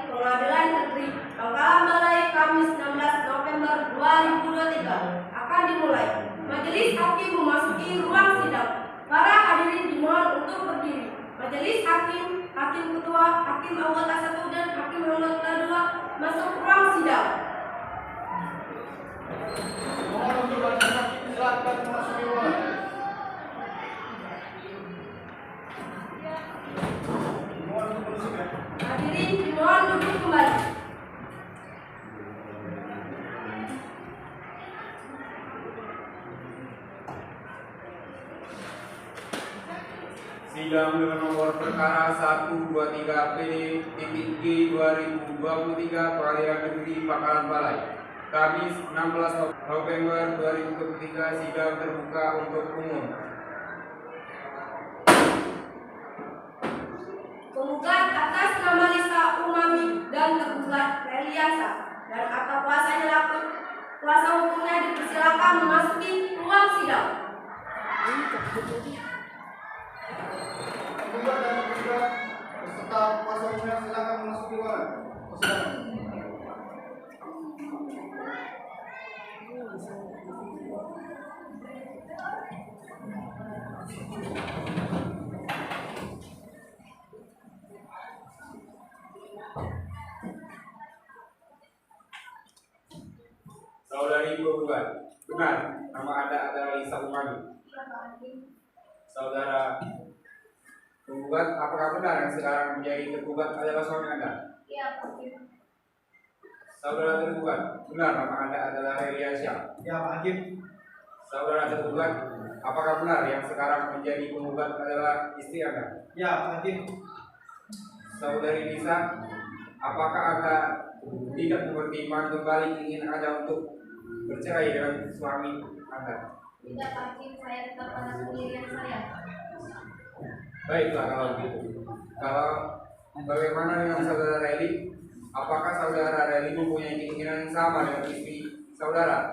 Pengadilan Negeri Bangkalan Balai Kamis 16 November 2023 akan dimulai. Majelis Hakim memasuki ruang sidang. Para hadirin dimohon untuk berdiri. Majelis Hakim, Hakim Ketua, Hakim Anggota 1 dan Hakim Anggota 2 masuk ruang sidang. Mohon untuk majelis hakim silakan memasuki ruangan. Hadirin dimohon duduk kembali. Sidang dengan nomor perkara 123 PD.G 2023 Pengadilan Negeri Bangkalan Balai. Kamis 16 November 2023 sidang terbuka untuk umum. Penggugat atas nama Lisa Umami dan tergugat Reliasa dan akta kuasanya laku kuasa hukumnya dipersilakan memasuki ruang sidang. Penggugat dan tergugat beserta kuasa hukumnya silakan memasuki ruangan. Saudari penggugat, benar nama Anda adalah Lisa Umami. Saudara penggugat, apakah benar yang sekarang menjadi tergugat adalah suami Anda? Iya, Pak Hakim. Saudara tergugat, benar nama Anda adalah Reliasa? Ya, Pak Hakim. Saudara tergugat, apakah benar yang sekarang menjadi penggugat adalah istri Anda? Ya, Pak Hakim. Saudari Lisa, apakah Anda tidak mempertimbangkan kembali ingin Anda untuk bercerai dengan suami Anda? Tidak, Pak Hakim, saya tetap pada pendirian saya. Baiklah kalau begitu. Kalau bagaimana dengan saudara Reli? Apakah saudara Reli mempunyai keinginan yang sama dengan istri saudara?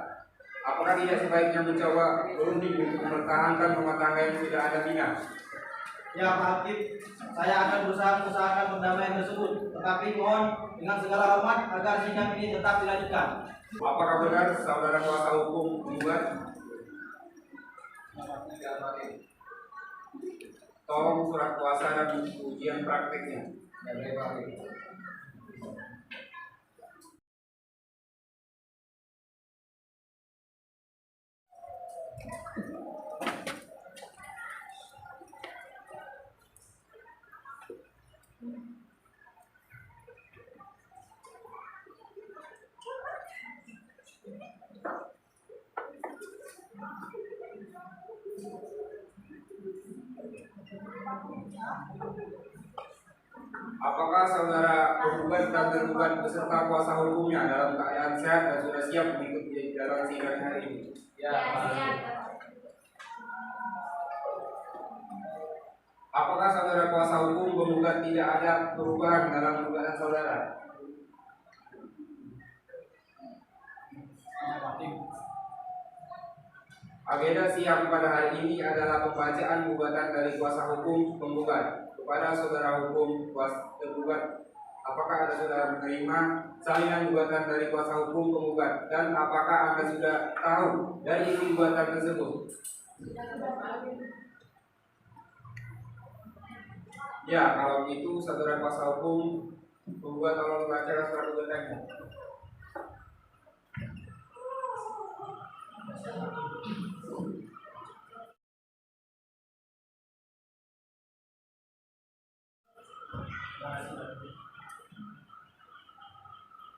Apakah tidak sebaiknya mencoba berunding untuk mempertahankan rumah tangga yang sudah Anda bina? Ya, Pak Hakim. Saya akan berusaha mengusahakan perdamaian tersebut. Tetapi mohon dengan segala hormat agar sidang ini tetap dilanjutkan. Apakah benar saudara kuasa hukum penggugat? Tolong surat kuasa dan ujian prakteknya. Apakah saudara penggugat dan tergugat beserta kuasa hukumnya dalam keadaan sehat dan sudah siap mengikuti dalam sidang hari ini? Ya, siap. Apakah saudara kuasa hukum penggugat tidak ada perubahan dalam gugatan saudara? Agenda sidang pada hari ini adalah pembacaan gugatan dari kuasa hukum penggugat kepada saudara hukum tergugat. Apakah Anda sudah menerima salinan gugatan dari kuasa hukum penggugat dan apakah Anda sudah tahu dari isi gugatan tersebut? Ya, kalau begitu saudara kuasa hukum penggugat tolong membacakan surat gugatannya.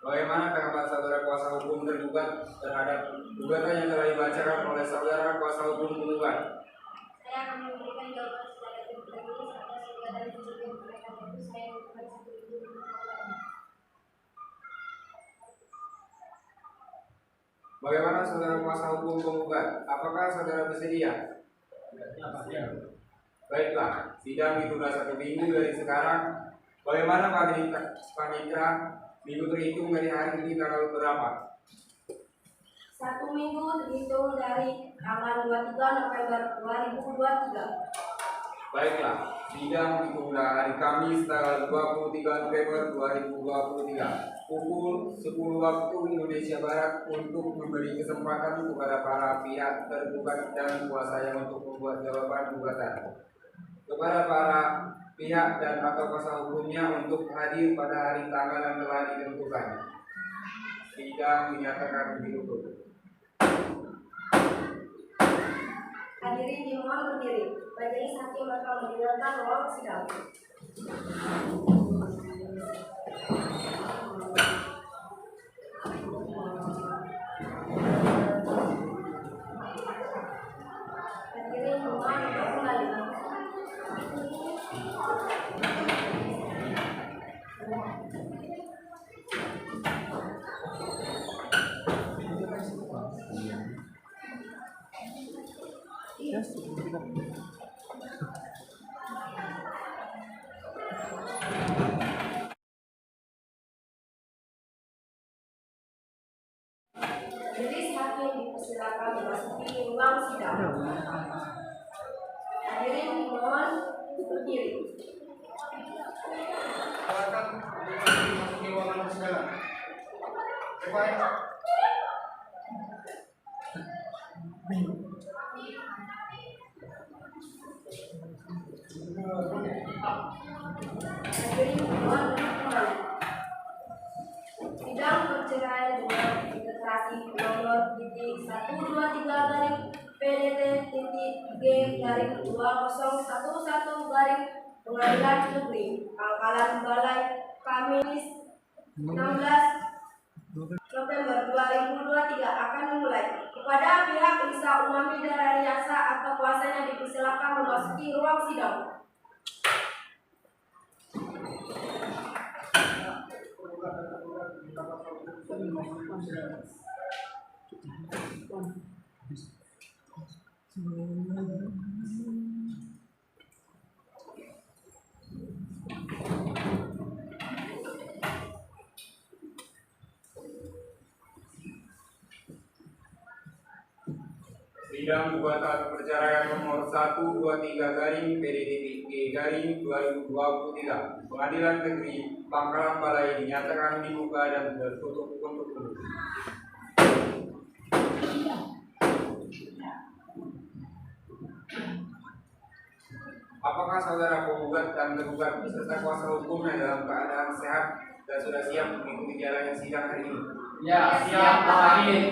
Bagaimana tanggapan saudara kuasa hukum tergugat terhadap gugatan yang telah dibacakan oleh saudara kuasa hukum penggugat? Saya akan memberikan jawaban secara tertulis atas gugatan tersebut. Mereka itu saya bukan satu itu. Bagaimana saudara kuasa hukum penggugat? Apakah saudara bersedia? Ya. Baiklah, sidang ditunda 1 minggu dari sekarang. Bagaimana Panitra? Minggu terhitung dari hari ini tanggal berapa? 1 minggu terhitung dari tanggal 23 November 2023. Baiklah, sidang ditunda hari Kamis tanggal 23 November 2023 pukul 10 waktu Indonesia Barat untuk memberi kesempatan kepada para pihak tergugat dan kuasa yang untuk membuat jawaban gugatan. Kepada para pihak dan atau kuasa hukumnya untuk hadir pada hari tanggal yang telah ditentukan. Sidang dinyatakan ditutup. Hadirin dimohon berdiri. Majelis hakim akan mendengarkan ruang sidang. Hadirin dimohon untuk kembali. Majelis hakim dipersilakan memasuki ruang sidang. Hadirin dimohon berdiri. Silakan memasuki ruangan persidangan. Baik. Hadirin dimohon kembali. Sidang perceraian dengan registrasi nomor titik 123 garing PDT titik G garing 2011 garing Pengadilan Negeri Pangkalan Balai Kamis 16 November 2023 akan dimulai. Kepada pihak Lisa Umami Darariasa atau kuasanya dipersilakan memasuki ruang sidang. Sidang gugatan perceraian nomor 123 garing PDT garing 2023 Pengadilan Negeri Pangkalan Balai dinyatakan dibuka dan tertutup untuk umum. Apakah saudara penggugat dan tergugat beserta kuasa hukumnya dalam keadaan sehat dan sudah siap mengikuti jalannya sidang hari ini? Ya, siap Pak Hakim.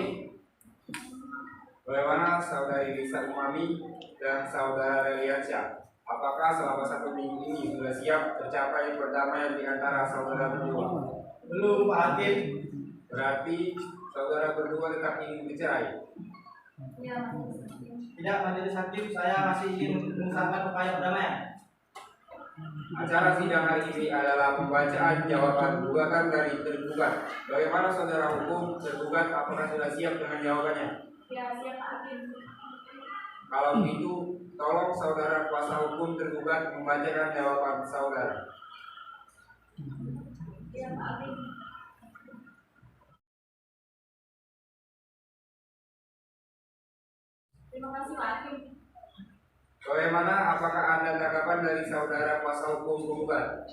Bagaimana saudari Lisa Umami dan saudara Reliansyah? Apakah selama 1 minggu ini sudah siap tercapai perdamaian di antara saudara berdua? Belum Pak Hakim. Berarti saudara berdua tetap ingin bercerai? Tidak, Majelis Hakim, saya masih ingin mengusahakan upaya perdamaian. Acara sidang hari ini adalah pembacaan jawaban gugatan dari tergugat. Bagaimana saudara hukum tergugat? Apakah sudah siap dengan jawabannya? Ya, siap Pak Hakim. Kalau begitu, tolong saudara kuasa hukum tergugat membacakan jawaban saudara. Ya, Pak Hakim. Terima kasih Pak Hakim. Bagaimana? Apakah ada tanggapan dari saudara kuasa hukum penggugat?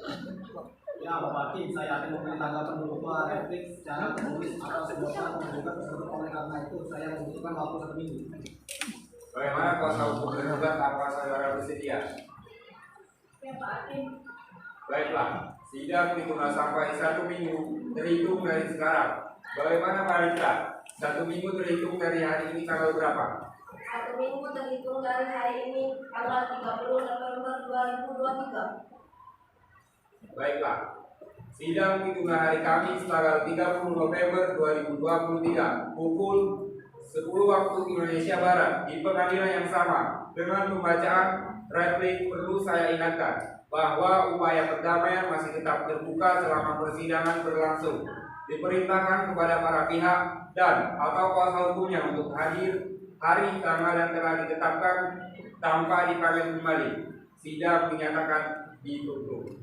Ya, Pak Hakim, saya akan memberi tanggapan berupa replik secara tertulis atau sebuah penggugat tersebut. Oleh karena itu, saya membutuhkan waktu 1 minggu. Bagaimana kuasa hukum tergugat? Apa saudara bersedia? Ya, Pak Hakim. Baiklah, sidang ditunda sampai 1 minggu terhitung dari sekarang. Bagaimana Pak Rita? 1 minggu terhitung dari hari ini tanggal berapa? 1 minggu terhitung dari hari ini tanggal 30 November 2023. Baiklah, sidang ditunda hari Kamis tanggal 30 November 2023 pukul 10 waktu Indonesia Barat di pengadilan yang sama. Dengan pembacaan replik perlu saya ingatkan bahwa upaya perdamaian masih tetap terbuka selama persidangan berlangsung. Diperintahkan kepada para pihak dan atau kuasa hukumnya untuk hadir hari tanggal yang telah ditetapkan tanpa dipanggil kembali. Sidang dinyatakan ditutup.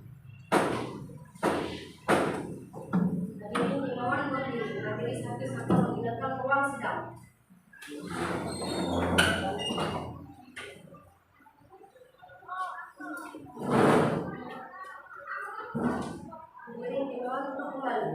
Hadirin dimohon berdiri. Majelis hakim akan meninggalkan ruang sidang. Hadirin dimohon untuk kembali.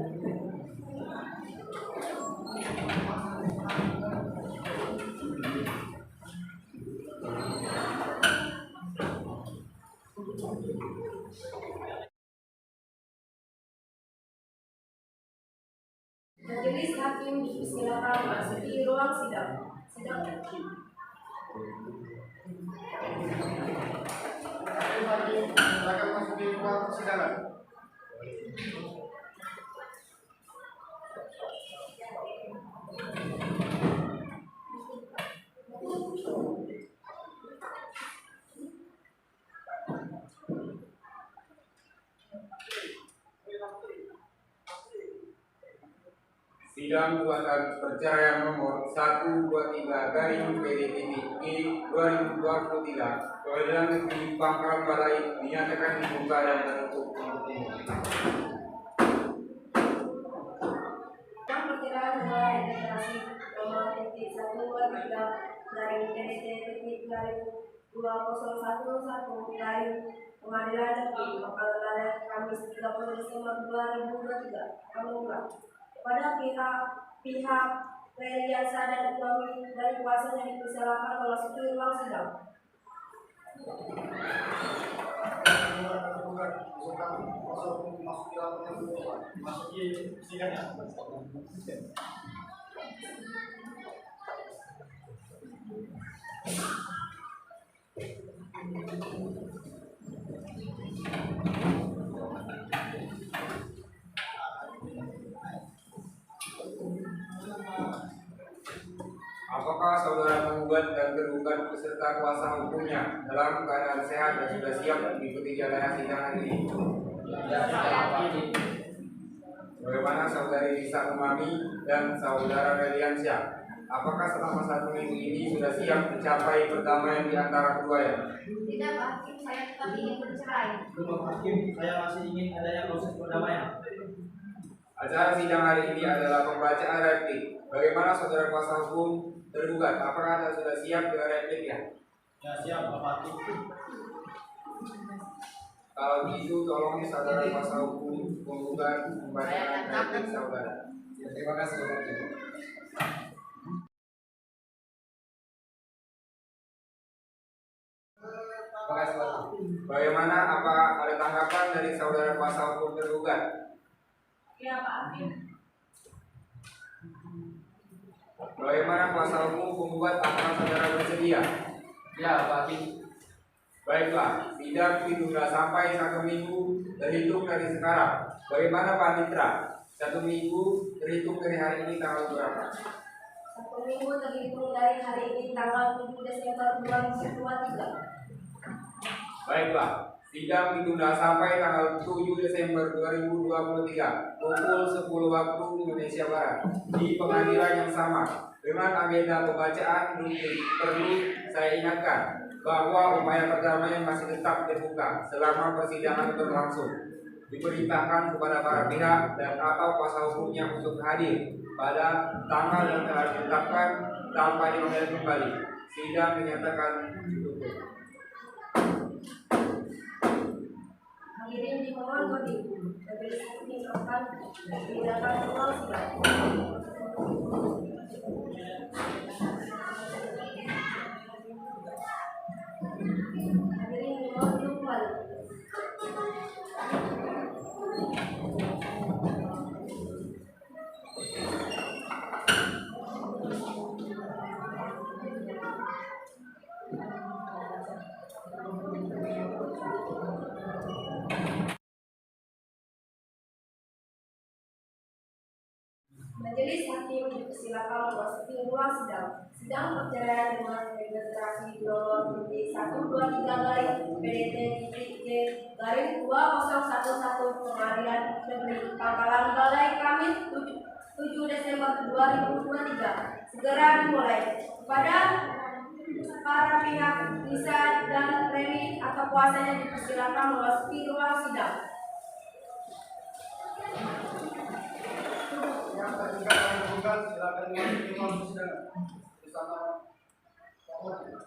Majelis hakim dipersilakan memasuki ruang sidang. Sidang Silakan masuki ruang persidangan. Sidang gugatan perceraian nomor 123 garing PDTTI 2023 Pengadilan Negeri Pangkalan Balai dinyatakan dibuka dan tertutup untuk umum. Sidang perkiraan mulai registrasi nomor titik 123 garing PDT garing 2011 garing Pengadilan Negeri Pangkalan Balai Kamis 30 Desember 2023 mengulang pada pihak Reliansa dan suami dari kuasanya dipersilakan memasuki ruang sidang. Masuki sidangnya. Apakah saudara penggugat dan tergugat beserta kuasa hukumnya dalam keadaan sehat dan sudah siap mengikuti jalannya sidang hari ini? Bagaimana saudari Lisa Umami dan saudara Reliansyah? Apakah selama 1 minggu ini sudah siap mencapai perdamaian di antara keduanya? Tidak, Pak Hakim, saya tetap ingin bercerai. Belum hakim, saya masih ingin adanya proses perdamaian. Acara sidang hari ini adalah pembacaan replik. Bagaimana saudara kuasa hukum tergugat? Apakah Anda sudah siap dengan repliknya? Ya siap, Bapak Hakim. Kalau begitu, tolong saudara kuasa hukum penggugat membacakan replik saudara. Terima kasih Bapak Hakim. Terima kasih Bapak. Bagaimana? Apa ada tanggapan dari saudara kuasa hukum tergugat? Ya, Pak Hakim. Bagaimana kuasa hukum penggugat? Apakah saudara bersedia? Ya, Pak Hakim. Baiklah, sidang ditunda sampai 1 minggu terhitung dari sekarang. Bagaimana Pak Mitra? 1 minggu terhitung dari hari ini tanggal berapa? 1 minggu terhitung dari hari ini tanggal 7 Desember 2023. Baiklah, sidang ditunda sampai tanggal 7 Desember 2023 pukul 10 waktu Indonesia Barat di pengadilan yang sama. Dengan agenda pembacaan perlu saya ingatkan bahwa upaya perdamaian masih tetap dibuka selama persidangan berlangsung. Diperintahkan kepada para pihak dan atau kuasa hukumnya untuk hadir pada tanggal yang telah ditetapkan tanpa dipanggil kembali. Sidang dinyatakan ditutup. Hadirin dimohon berdiri. Majelis hakim akan memindahkan ruang sidang. Hadirin dimohon untuk kembali. Majelis hakim dipersilakan memasuki ruang sidang. Sidang perceraian dengan registrasi nomor 123 garing PDT garing 2011 Pengadilan Negeri Pangkalan Balai Kamis 7 Desember 2023 segera dimulai. Kepada para pihak Lisa dan Reni atau kuasanya dipersilakan memasuki ruang sidang. Yang tergugat dan tergugat silakan memasuki ruang persidangan bersama Pak Hakim.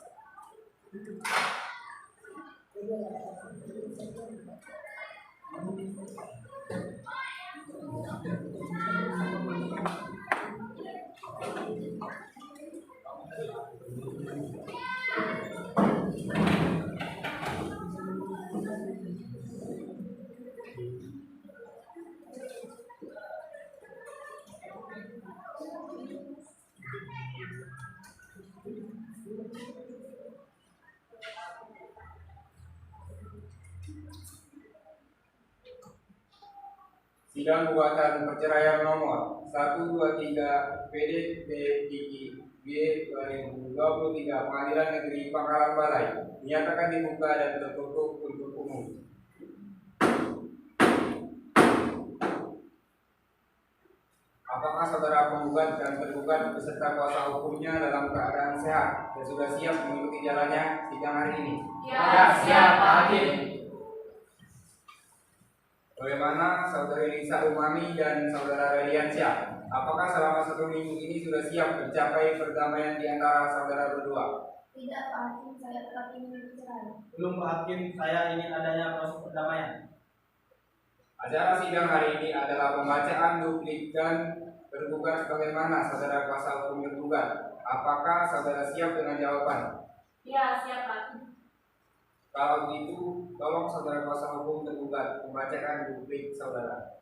Sidang gugatan perceraian nomor 123 PDPIG 2023 Pengadilan Negeri Pangkalan Balai dinyatakan dibuka dan tertutup untuk umum. Apakah saudara penggugat dan tergugat beserta kuasa hukumnya dalam keadaan sehat dan sudah siap mengikuti jalannya sidang hari ini? Ya, siap, Pak Hakim. Bagaimana saudari Lisa Umami dan saudara Radiansyah? Apakah selama 1 minggu ini sudah siap mencapai perdamaian di antara saudara berdua? Tidak, Pak Hakim, saya tetap ingin bercerai. Belum Pak Hakim, saya ingin adanya proses perdamaian. Acara sidang hari ini adalah pembacaan duplik dan tergugat sebagaimana saudara kuasa hukum tergugat. Apakah saudara siap dengan jawaban? Ya, siap, Pak Hakim. Kalau begitu, tolong saudara kuasa hukum tergugat membacakan duplik saudara.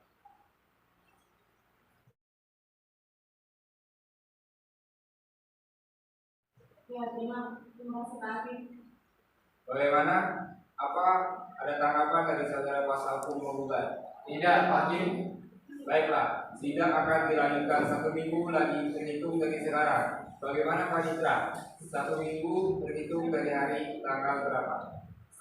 Ya, terima kasih, Pak Hakim. Bagaimana? Apa ada tanggapan dari saudara kuasa hukum menggugat? Tidak Pak Hakim. Baiklah, sidang akan dilanjutkan 1 minggu lagi terhitung dari sekarang. Bagaimana Pak Citra? 1 minggu terhitung dari hari tanggal berapa?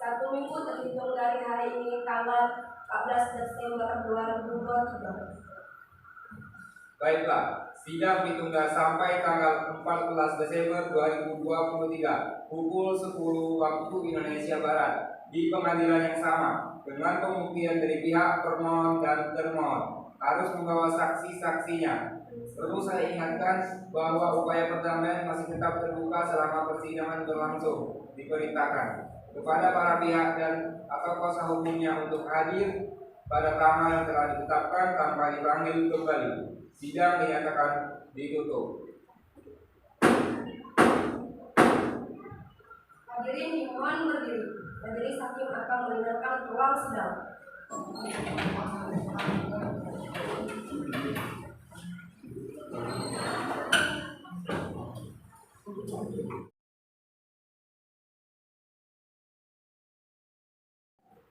1 minggu terhitung dari hari ini tanggal 14 Desember 2023. Baiklah, sidang ditunda sampai tanggal 14 Desember 2023 pukul 10 waktu Indonesia Barat di pengadilan yang sama dengan pembuktian dari pihak termohon dan termohon harus membawa saksi-saksinya. Perlu saya ingatkan bahwa upaya perdamaian masih tetap terbuka selama persidangan berlangsung. Diperintahkan kepada para pihak dan atau kuasa hukumnya untuk hadir pada tanggal yang telah ditetapkan tanpa dipanggil kembali. Sidang dinyatakan ditutup. Hadirin dimohon berdiri. Majelis hakim akan mendengarkan ruang sidang.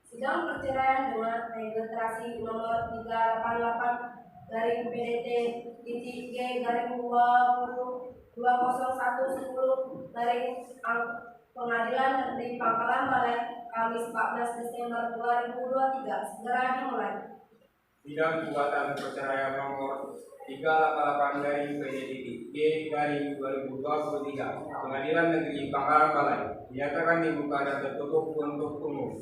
Sidang perceraian dengan registrasi nomor 388 dari PDT titik G garing 200110 dari Pengadilan Negeri Pangkalan Balai Kamis 14 Desember 2023 segera dimulai. Sidang gugatan perceraian nomor 388 dari PDT G garing 2023 Pengadilan Negeri Pangkalan Balai dinyatakan dibuka dan tertutup untuk umum.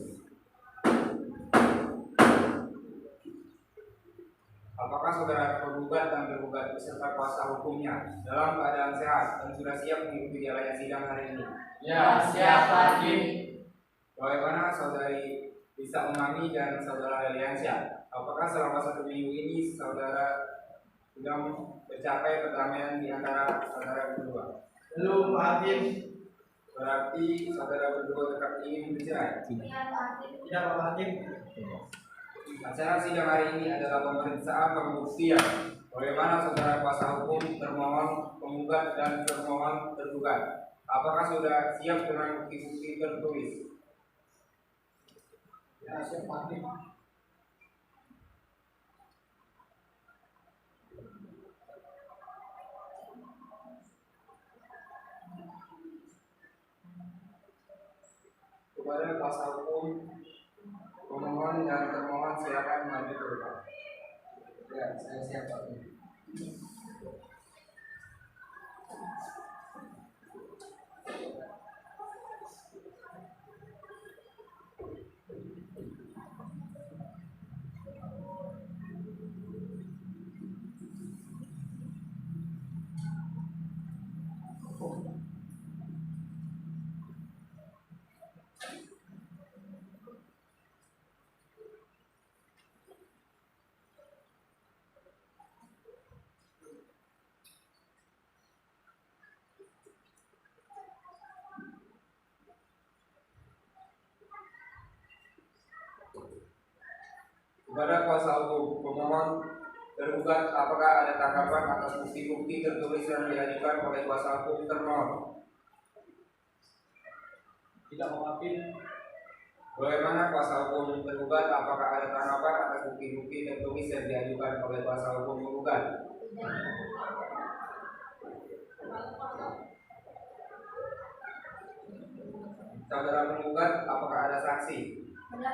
Apakah saudara penggugat dan tergugat beserta kuasa hukumnya dalam keadaan sehat dan sudah siap mengikuti jalannya sidang hari ini? Ya, siap Pak Hakim. Bagaimana saudari Lisa Umami dan saudara Radiansyah? Apakah selama 1 minggu ini saudara sudah mencapai perdamaian di antara saudara berdua? Belum Pak Hakim. Berarti saudara berdua tetap ingin bercerai? Tidak, Pak Hakim. Tidak Pak Hakim. Acara sidang hari ini adalah pemeriksaan pembuktian. Bagaimana saudara kuasa hukum, termohon, penggugat dan termohon tergugat? Apakah sudah siap dengan bukti-bukti tertulis? Ya, siap Pak Hakim. Kepada kuasa hukum, pemohon dan termohon silakan maju ke depan. Ya, saya siap Pak. Kepada kuasa hukum pemohon tergugat, apakah ada tanggapan atas bukti-bukti tertulis yang diajukan oleh kuasa hukum termohon? Tidak mewakili. Bagaimana kuasa hukum tergugat, apakah ada tanggapan atas bukti-bukti tertulis yang diajukan oleh kuasa hukum tergugat? Saudara penggugat, apakah ada saksi? Ada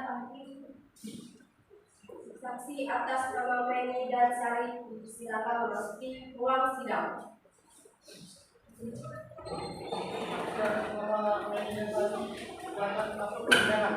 saksi atas nama Meni dan Sari, silakan memasuki ruang sidang. Nama media tadi silakan masuk ke persidangan.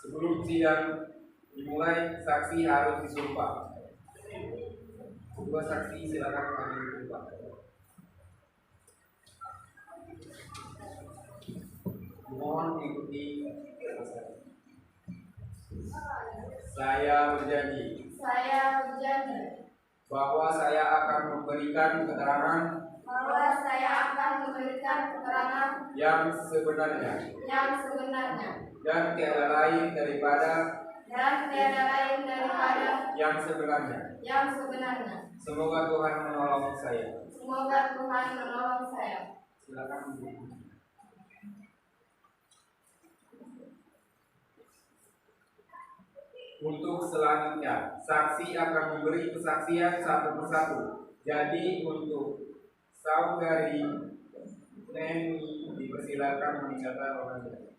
Sebelum sidang dimulai, saksi harus disumpah. Kedua saksi silakan kami disumpah. Mohon ikuti. Saya berjanji Saya berjanji bahwa saya akan memberikan keterangan bahwa saya akan memberikan keterangan yang sebenarnya dan tiada lain daripada yang sebenarnya. Semoga Tuhan menolong saya. Silakan. Untuk selanjutnya, saksi akan memberi kesaksian satu persatu. Jadi untuk saudari Neni dipersilakan mencatat orangnya.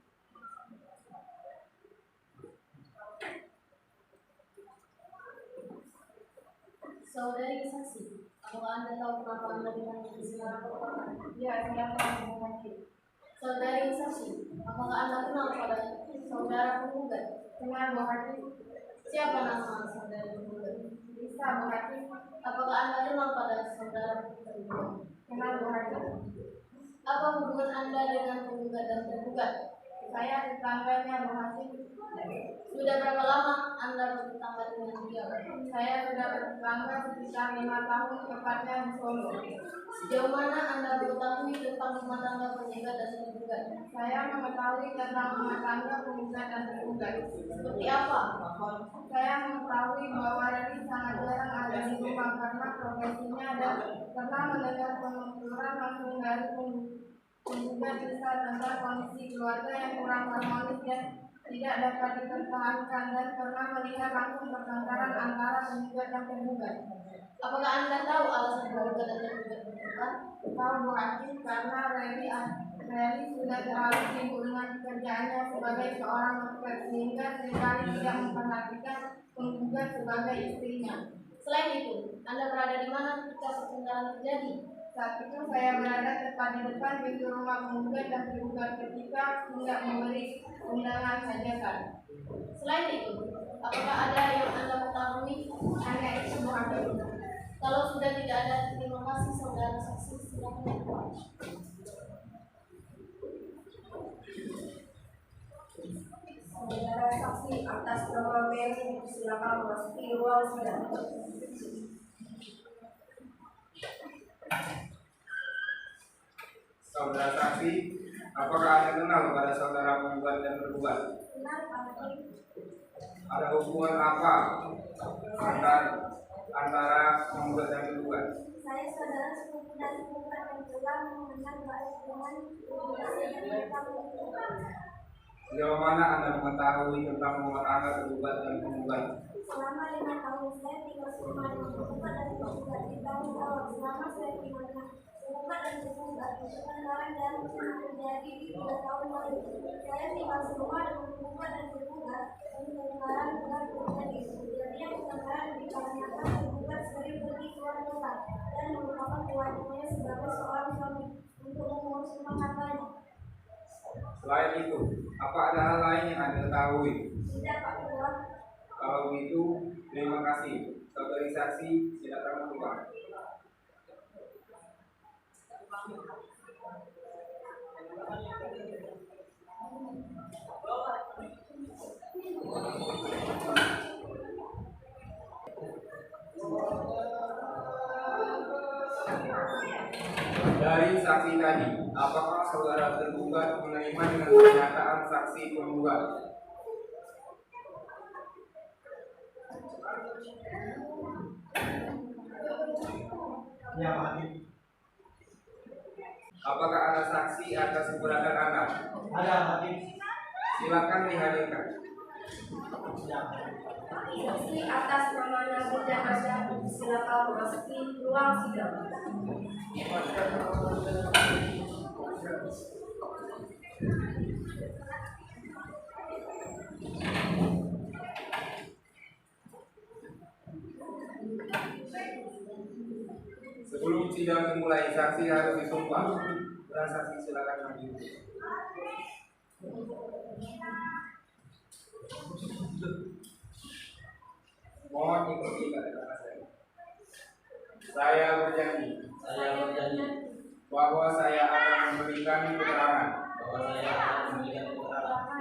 Saudari saksi, apakah Anda tahu kenapa Anda dipanggil di sini? Ya, saya akan menghadiri. Saudari saksi, apakah Anda kenal pada saudara penggugat? Dengan menghadiri. Siapa nama saudara penggugat? Bisa menghadiri. Apakah Anda kenal pada saudara penggugat? Dengan menghadiri. Apa hubungan Anda dengan penggugat dan tergugat? Saya tetangganya menghadiri. Sudah berapa lama Anda bertetangga dengan dia? Saya sudah bertetangga sekitar 5 tahun, tepatnya di Solo. Sejauh mana Anda mengetahui tentang rumah tangga penggugat dan tergugat? Saya mengetahui tentang rumah tangga penggugat dan tergugat. Seperti apa? Saya mengetahui bahwa Rani sangat jarang ada di rumah karena profesinya, dan pernah mendengar penuturan langsung dari penggugat kisah tentang kondisi keluarga yang kurang harmonis dan tidak dapat dipertahankan, dan pernah melihat langsung pertengkaran antara penggugat dan tergugat. Apakah Anda tahu alasan penggugat dan tergugat bertengkar? Tahu Bu Hakim, karena Reni sudah terlalu sibuk dengan pekerjaannya sebagai seorang dokter sehingga seringkali tidak memperhatikan penggugat sebagai istrinya. Selain itu, Anda berada di mana ketika pertengkaran terjadi? Saat itu saya berada tepat di depan pintu rumah penggugat dan tergugat ketika tidak memberi undangan hajatan. Selain itu, apakah ada yang Anda ketahui? Hanya itu Bu Hakim. Kalau sudah tidak ada, terima kasih saudara saksi. Silakan. Saudara saksi atas nama Mary, silakan memasuki ruang sidang. Saudara saksi, apakah Anda kenal pada saudara penggugat dan tergugat? Kenal Pak Hakim? Ada hubungan apa antara penggugat dan tergugat? Saya saudara sepupu dan penggugat yang telah mengenal baik dengan hubungan mereka berdua. Sejauh mana Anda mengetahui tentang rumah tangga tergugat dan penggugat? Selama 5 tahun saya tinggal sama dengan penggugat dan penggugat di tahun awal. Selama saya tinggal dengan penggugat dan penggugat, pertengkaran dan terjadi di 3 tahun lalu. Saya tinggal semua dengan penggugat dan penggugat, pertengkaran berat terjadi. Terjadinya pertengkaran dikarenakan penggugat sering pergi keluar kota dan melupakan kewajibannya sebagai seorang suami untuk mengurus rumah tangganya. Selain itu, apa ada hal lain yang Anda ketahui? Tidak Pak Ketua. Kalau begitu, terima kasih. Saudari saksi, silakan keluar. saksi tadi, apakah saudara tergugat menerima dengan pernyataan saksi penggugat? Ya Pak Hakim. Apakah ada saksi atas keberatan Anda? Ada Pak Hakim. Silakan dihadirkan. Ya. Saksi atas nama Nabil dan Asyad silakan memasuki ruang sidang. Sebelum sidang dimulai, saksi harus disumpah. Saksi silakan maju. Mohon ikuti kata-kata saya. Saya berjanji bahwa saya akan memberikan keterangan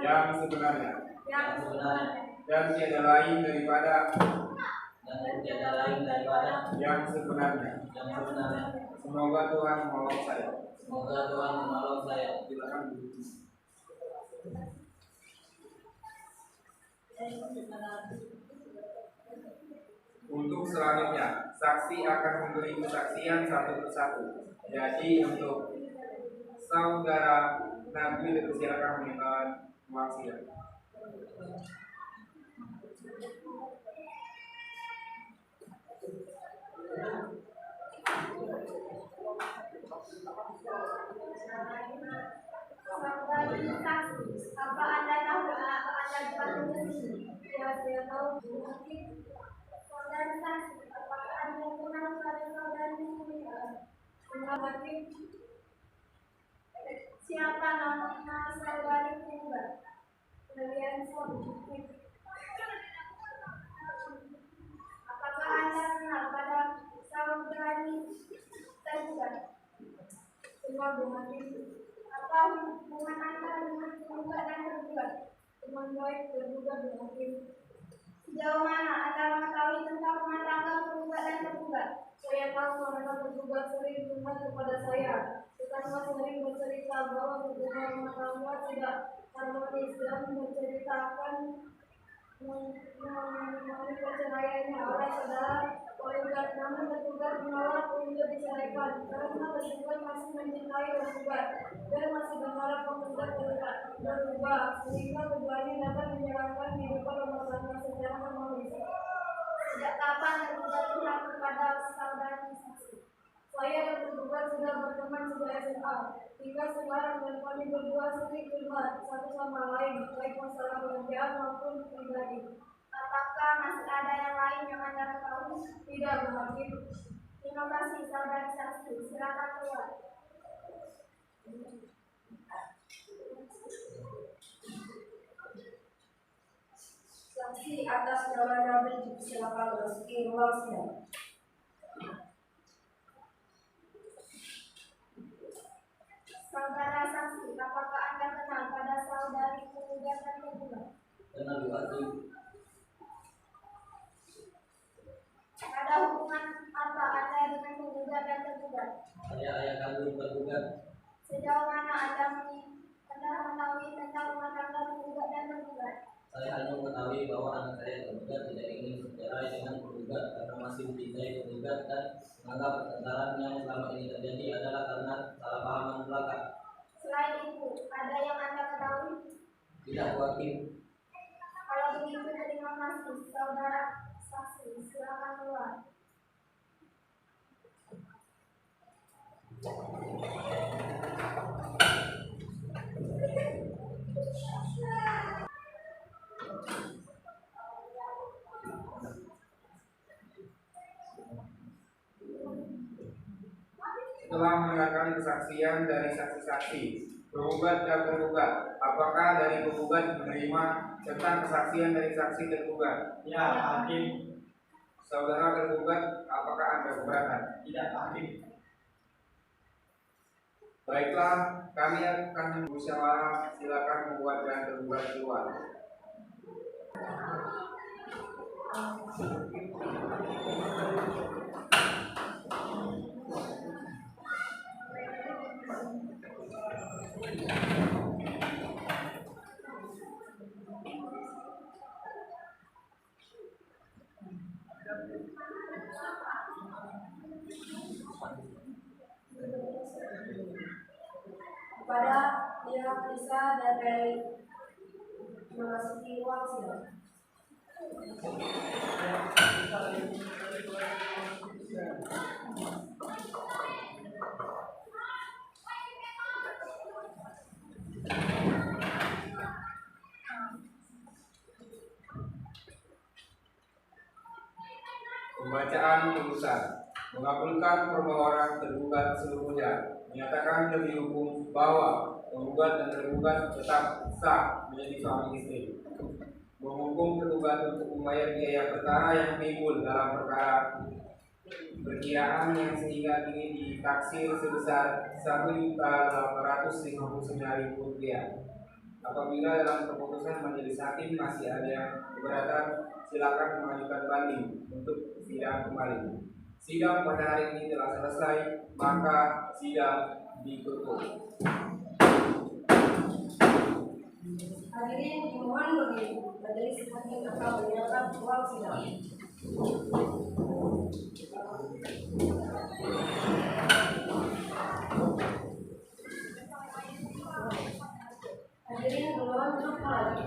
yang sebenarnya dan tiada lain daripada yang sebenarnya. Semoga Tuhan menolong saya. Silakan duduk. Untuk selanjutnya, saksi akan memberi kesaksian satu persatu. Jadi untuk saudara Nabil silakan meninggalkan ruang sidang. Saudari saksi, apa Anda tahu kenapa Anda dipanggil ke sini? Ya, saya tahu, Bu Hakim. Saudari saksi, apakah Anda kenal pada saudari ini? Bu Hakim. Siapa nama saudari penggugat? Kalian saudari. Apakah Anda kenal pada saudari tergugat? Semua Bu Hakim. Apa hubungan Anda dengan penggugat dan tergugat? Teman baik tergugat Bu Hakim. Sejauh mana Anda mengetahui tentang rumah tangga penggugat dan tergugat? Saya tahu karena tergugat sering curhat kepada saya. Karena sering bercerita bahwa hubungan rumah tangga tidak harmonis dan menceritakan mengenai perceraiannya oleh saudara penggugat, namun tergugat menolak untuk diceraikan karena tergugat masih mencintai tergugat dan masih berharap penggugat berubah sehingga keduanya dapat menjalankan kehidupan rumah tangga secara harmonis. Sejak kapan tergugat curhat kepada saudari saksi? Saya dan tergugat sudah berteman sejak SMA. Hingga sekarang dan kami berdua sering curhat satu sama lain, baik masalah pekerjaan maupun pribadi. Apakah masih ada yang lain yang Anda ketahui? Tidak, Bu Hakim. Terima kasih, saudari saksi. Silakan keluar. Saksi atas nama Nabil silakan memasuki ruang sidang. Saudara saksi, apakah Anda kenal pada saudari penggugat dan tergugat? Kenal Bu Hakim. Ada hubungan apa Anda dengan penggugat dan tergugat? Saya ayah kandung tergugat. Sejauh mana Anda mengetahui tentang rumah tangga penggugat dan tergugat? Saya hanya mengetahui bahwa anak saya tergugat tidak ingin bercerai dengan penggugat karena masih mencintai penggugat dan menganggap pertengkaran yang selama ini terjadi adalah karena salah pahaman belaka. Selain itu, ada yang Anda ketahui? Tidak, Bu Hakim. Kalau begitu, terima kasih, saudara saksi. Silakan keluar. Setelah mendengarkan kesaksian dari saksi-saksi, penggugat dan tergugat, apakah dari penggugat menerima tentang kesaksian dari saksi tergugat? Ya Pak Hakim. Saudara tergugat, apakah Anda keberatan? Tidak Pak Hakim. Baiklah, kami akan musyawarah. Silakan penggugat dan tergugat keluar. Kepada pihak Lisa dan Mary memasuki ruang sidang. Pembacaan putusan mengabulkan permohonan tergugat seluruhnya, menyatakan demi hukum bahwa penggugat dan tergugat tetap sah menjadi suami istri, menghukum tergugat untuk membayar biaya perkara yang timbul dalam perkara perkiraan yang sehingga ini ditaksir sebesar Rp1.859.000. Apabila dalam keputusan majelis hakim masih ada yang keberatan, silakan mengajukan banding untuk sidang kembali. Sidang pada hari ini telah selesai, maka sidang ditutup. Hadirin dimohon berdiri. Majelis hakim akan meninggalkan ruang sidang. Hadirin dimohon duduk kembali.